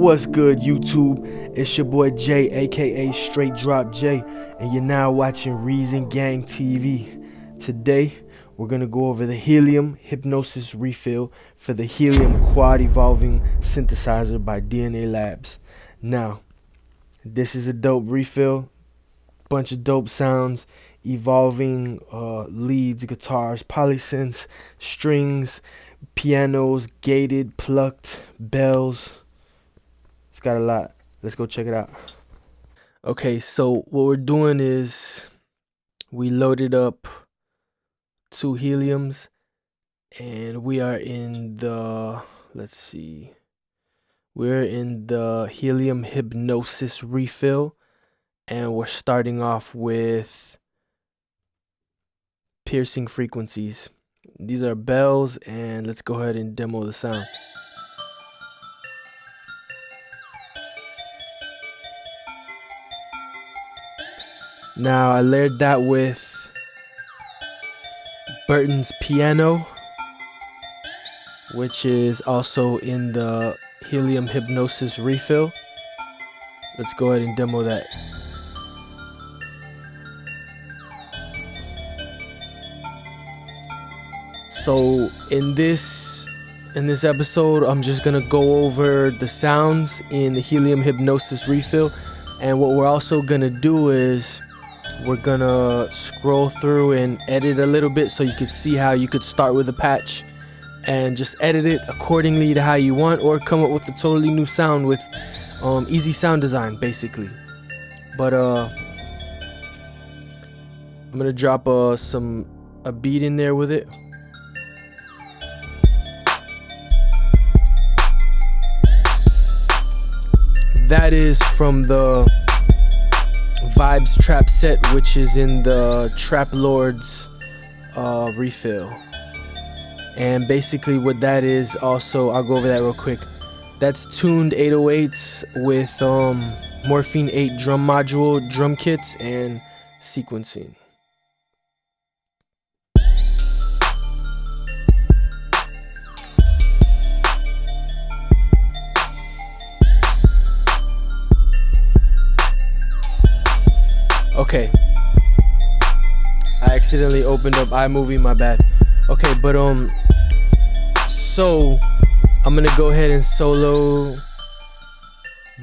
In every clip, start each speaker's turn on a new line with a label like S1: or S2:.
S1: What's good, YouTube? It's your boy Jay, aka Straight Drop Jay, and you're now watching Reason Gang TV. Today, we're gonna go over the Helium Hypnosys refill for the Helium Quad Evolving Synthesizer by DNA Labs. Now, this is a dope refill, bunch of dope sounds, evolving leads, guitars, polysynths, strings, pianos, gated, plucked, bells. It's got a lot. Let's go check it out. Okay, so what we're doing is we loaded up 2 Heliums and we are in the, we're in the Helium Hypnosys refill, and we're starting off with piercing frequencies. These are bells, and let's go ahead and demo the sound. Now I layered that with Burton's piano, which is also in the Helium Hypnosys refill. Let's go ahead and demo that. So in this episode, I'm just gonna go over the sounds in the Helium Hypnosys refill, and what we're also gonna do is we're gonna scroll through and edit a little bit so you could see how you could start with a patch and just edit it accordingly to how you want, or come up with a totally new sound with easy sound design basically. But I'm gonna drop a beat in there with it. That is from the Vibes Trap set, which is in the Trap Lordz refill. And basically what that is, also I'll go over that real quick. That's tuned 808s with Morphine 8 drum module, drum kits, and sequencing. Okay, I accidentally opened up iMovie, my bad. Okay, but so I'm gonna go ahead and solo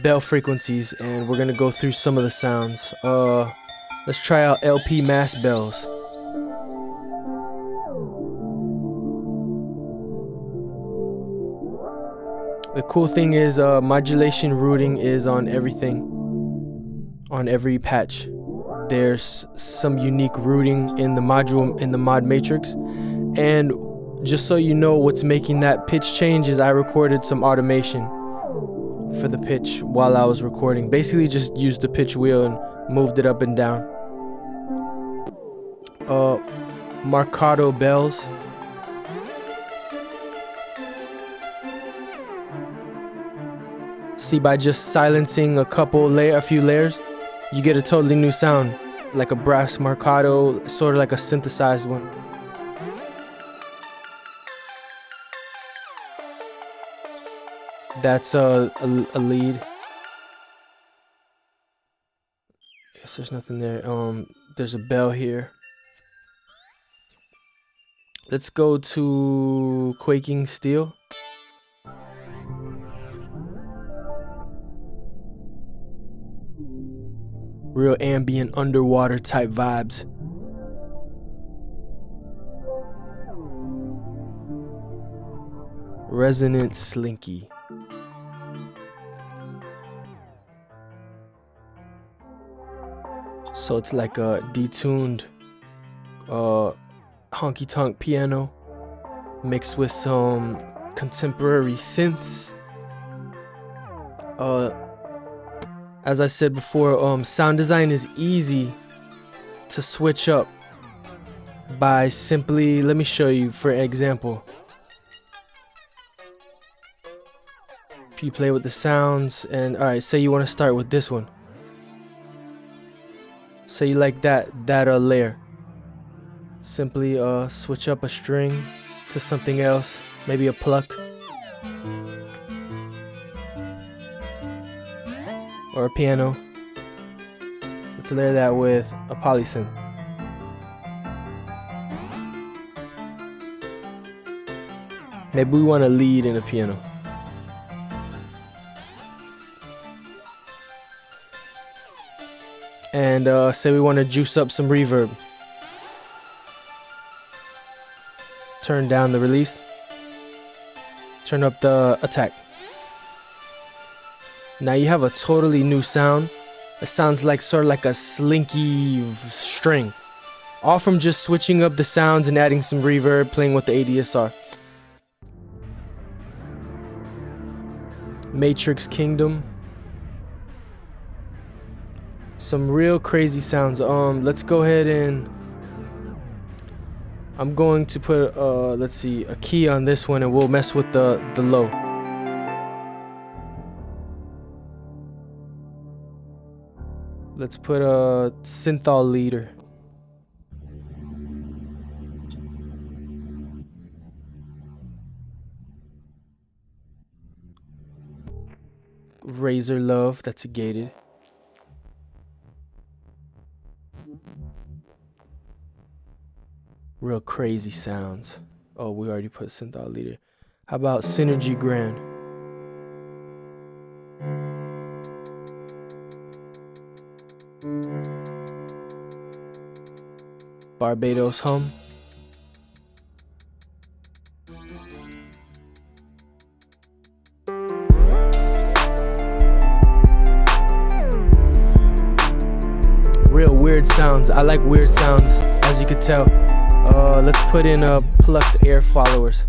S1: bell frequencies, and we're gonna go through some of the sounds. Let's try out LP mass bells. The cool thing is modulation routing is on everything, on every patch. There's some unique routing in the module, in the mod matrix. And just so you know, what's making that pitch change is I recorded some automation for the pitch while I was recording. Basically just used the pitch wheel and moved it up and down. Marcato bells. See, by just silencing a few layers, you get a totally new sound, like a brass marcato, sort of like a synthesized one. That's a lead. Guess there's nothing there. There's a bell here. Let's go to Quaking Steel. Real ambient underwater type vibes. Resonant Slinky. So it's like a detuned honky tonk piano mixed with some contemporary synths. As I said before, sound design is easy to switch up by simply, let me show you for example. If you play with the sounds, and alright, say you want to start with this one. Say you like that layer. Simply switch up a string to something else, maybe a pluck. or a piano. Let's layer that with a polysynth. Maybe we want to lead in a piano. And say we want to juice up some reverb. Turn down the release. Turn up the attack. Now you have a totally new sound. It sounds like sort of like a slinky string. All from just switching up the sounds and adding some reverb, playing with the ADSR. Matrix Kingdom. Some real crazy sounds. Let's go ahead and I'm going to put let's see, a key on this one, and we'll mess with the low. Let's put a synthol leader. Razor Love, that's a gated. Real crazy sounds. Oh, we already put synthol leader. How about Synergy Grand? Barbados Hum. Real weird sounds. I like weird sounds, as you could tell. Let's put in plucked air followers.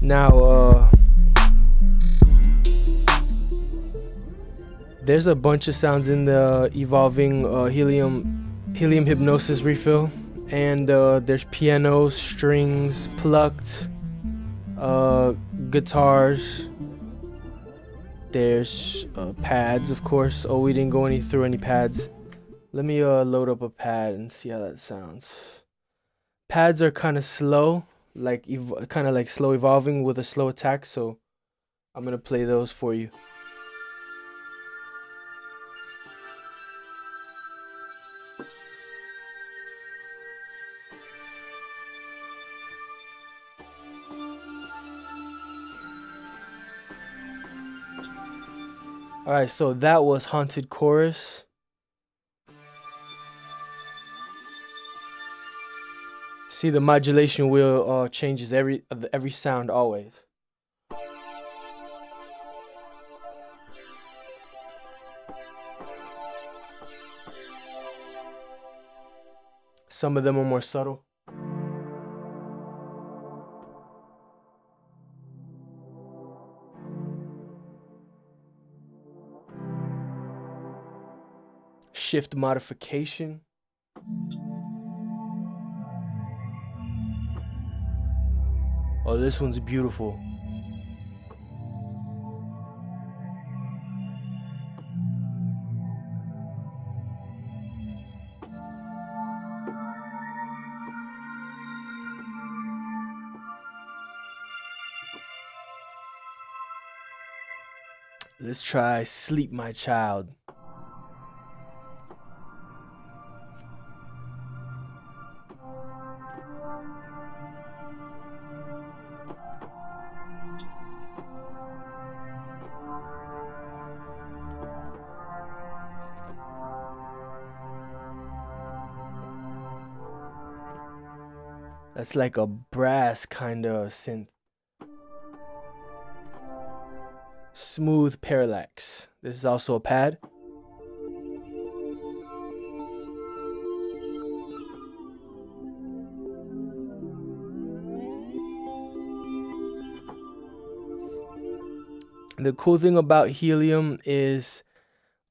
S1: Now, there's a bunch of sounds in the evolving Helium Hypnosys refill, and there's pianos, strings, plucked, guitars. There's pads, of course. Oh, we didn't go through any pads. Let me load up a pad and see how that sounds. Pads are kind of slow. Like kind of like slow evolving with a slow attack, so I'm gonna play those for you. Alright, so that was Haunted Chorus. See, the modulation wheel changes every sound always. Some of them are more subtle. Shift modification. Oh, this one's beautiful. Let's try Sleep My Child. That's like a brass kind of synth. Smooth Parallax. This is also a pad. The cool thing about Helium is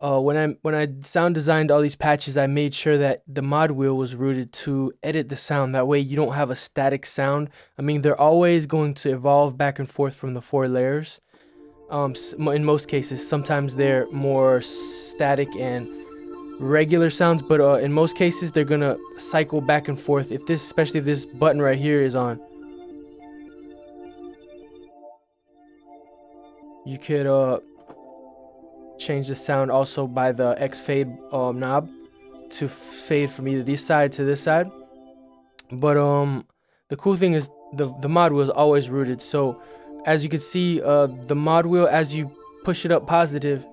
S1: when I sound designed all these patches, I made sure that the mod wheel was routed to edit the sound. That way you don't have a static sound. I mean, they're always going to evolve back and forth from the 4 layers. In most cases, sometimes they're more static and regular sounds, but in most cases they're gonna cycle back and forth. If this, especially if this button right here is on, you could change the sound also by the X fade knob to fade from either this side to this side. But the cool thing is the mod wheel is always rooted. So as you can see, the mod wheel, as you push it up positive,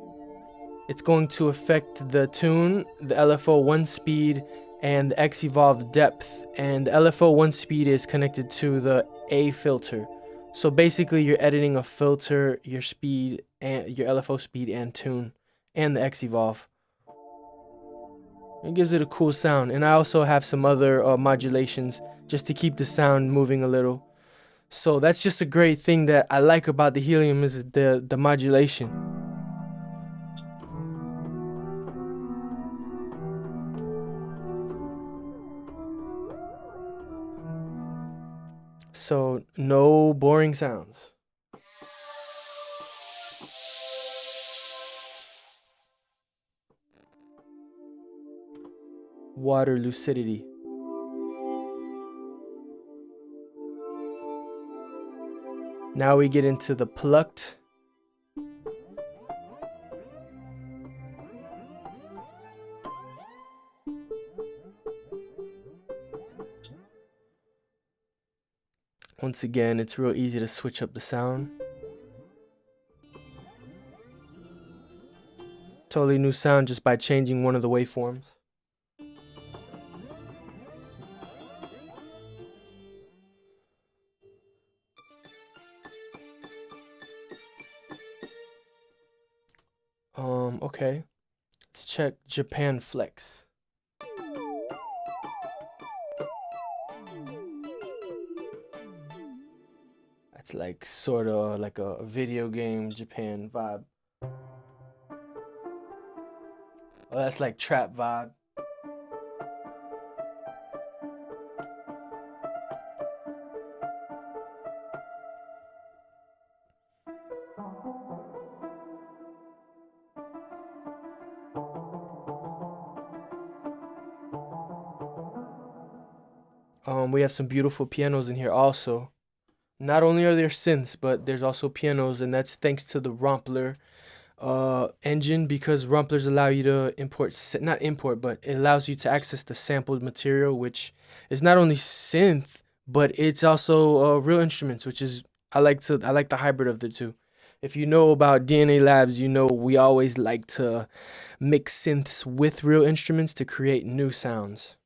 S1: it's going to affect the tune, the LFO 1 speed, and the X evolve depth. And the LFO 1 speed is connected to the A filter. So basically you're editing a filter, your speed, and your LFO speed and tune, and the X evolve. It gives it a cool sound. And I also have some other modulations just to keep the sound moving a little. So that's just a great thing that I like about the Helium, is the modulation. So no boring sounds. Water lucidity. Now we get into the plucked. Once again, it's real easy to switch up the sound. Totally new sound just by changing one of the waveforms. Okay. Let's check Japan Flex. That's like sort of like a video game Japan vibe. Oh, that's like trap vibe. We have some beautiful pianos in here also. Not only are there synths, but there's also pianos, and that's thanks to the Rompler engine, because Romplers allow you to import, not import, but it allows you to access the sampled material, which is not only synth, but it's also real instruments, which is, I like the hybrid of the two. If you know about DNA Labs, you know we always like to mix synths with real instruments to create new sounds.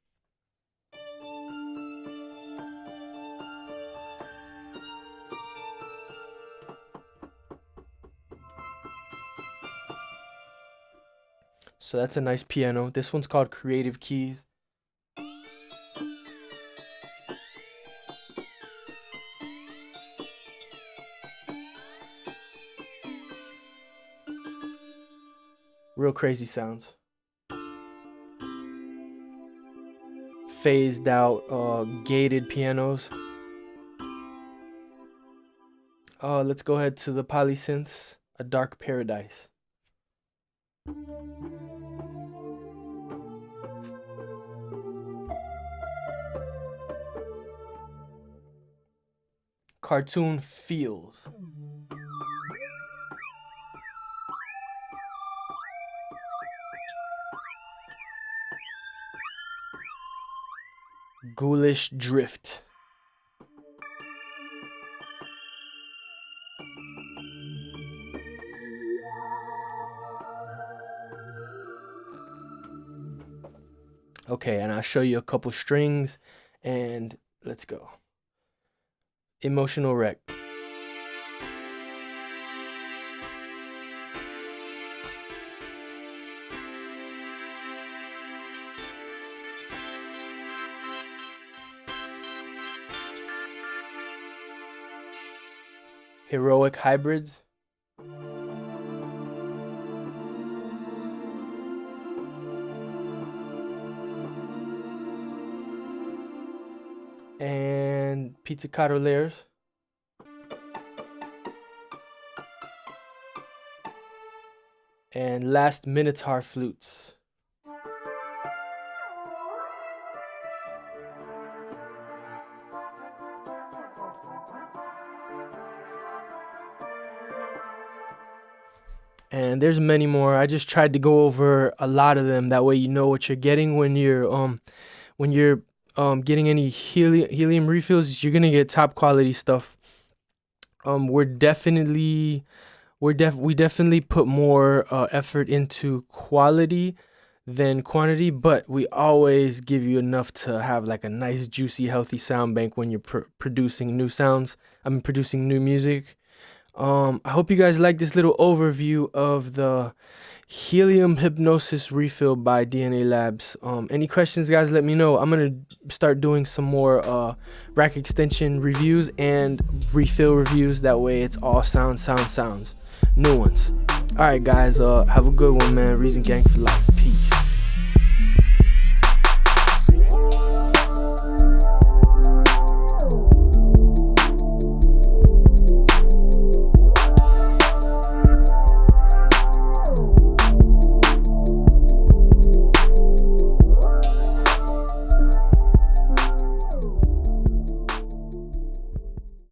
S1: So that's a nice piano. This one's called Creative Keys. Real crazy sounds. Phased out, gated pianos. Let's go ahead to the polysynths. A Dark Paradise. Cartoon Feels. Ghoulish Drift. Okay, and I'll show you a couple strings, and let's go. Emotional Wreck. Heroic Hybrids. And Pizzicato Layers. And last, Minotaur Flutes. and there's many more. I just tried to go over a lot of them. That way you know what you're getting when you're getting any helium refills. You're gonna get top quality stuff. We definitely put more effort into quality than quantity, but we always give you enough to have like a nice, juicy, healthy sound bank when you're producing new sounds. Producing new music. I hope you guys like this little overview of the Helium Hypnosys refill by DNA Labs. Any questions, guys, let me know. I'm gonna start doing some more rack extension reviews and refill reviews. That way it's all sounds, new ones. All right, guys, have a good one, man. Reason Gang for life. Peace.